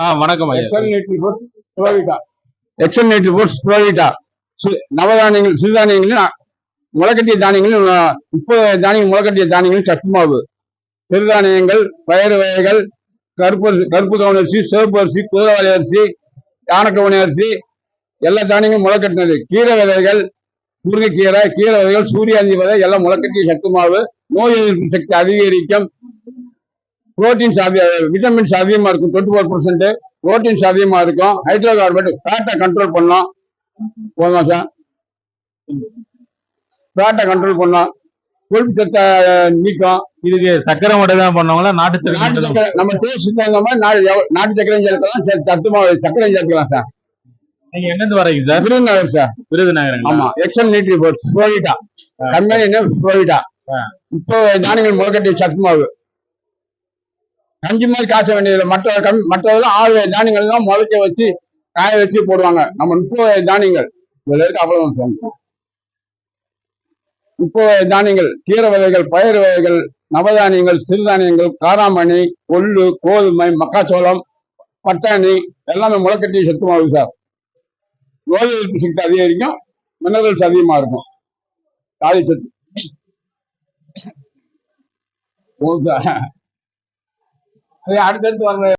வணக்கம் ஐயா. XL Nutriforce புரோவிட்டா. XL Nutriforce புரோவிட்டா நவதானியங்கள், சிறுதானியங்கள், முளைக்கட்டிய தானியங்கள், இப்போ தானியங்கள், முளைக்கட்டிய தானியங்கள், சத்து மாவு, சிறுதானியங்கள், பயறு வகைகள், கருப்பு கவுனி அரிசி, சிவப்பு அரிசி, குதிரைவாலி அரிசி, யானக்கவுனி அரிசி, எல்லா தானியங்களும் முளைக்கட்டினது. கீரை விதைகள், முருங்கைக்கீரை, கீரை வகைகள், சூரியகாந்தி விதை எல்லாம் முளைக்கட்டிய சத்து மாவு. நோய் எதிர்ப்பு சக்தி அதிகரிக்கும். புரோட்டீன்ஸ் விட்டமின்ஸ் அதிகமா இருக்கும். 24% புரோட்டீன்ஸ் அதிகமா இருக்கும். ஹைட்ரோகார்பன் ஃபேட்டை கண்ட்ரோல் பண்ணும். போதுமா சார்? ஃபேட்டை கண்ட்ரோல் பண்ணும். கொழுப்பு சத்தை நீக்கம். இதுக்கு சக்கரை மட்டும் தான் பண்ணுவாங்களா? நாட்டு சக்கரை நம்ம டேஸ்ட் தகுந்த மாதிரி நாட்டு சக்கரையும் சேர்க்கலாம், சத்து மாவு சக்கரையும் சேர்க்கலாம் சார். நீங்க என்னது வரீங்க சார்? விருதுநகர் சார். விருதுநகர். ஆமா. Excel Nutriforce Provita company name Provita. இப்போ தானியங்கள் முளைக்கட்டிய சத்து மாவு கஞ்சி மாதிரி காய்ச்ச வேண்டியதில்லை. மற்றதெல்லாம் 6 தானியங்கள் தான் முளைக்க வச்சு காய வச்சு போடுவாங்க. நம்ம 30 தானியங்கள் இதுல இருக்கு. அவ்வளவுதான் சார். 30 தானியங்கள், கீரை வகைகள், பயிர் வகைகள், நவதானியங்கள், சிறுதானியங்கள், காராமணி, கொள்ளு, கோதுமை, மக்காச்சோளம், பட்டாணி எல்லாமே முளைக்கட்டிய சத்து மாவு சார். நோய் எதிர்ப்பு சக்தி அதிகரிக்கும். மினரல்ஸ் அதிகமா இருக்கும். தாலி சத்து அடுத்தடுத்து வாங்க.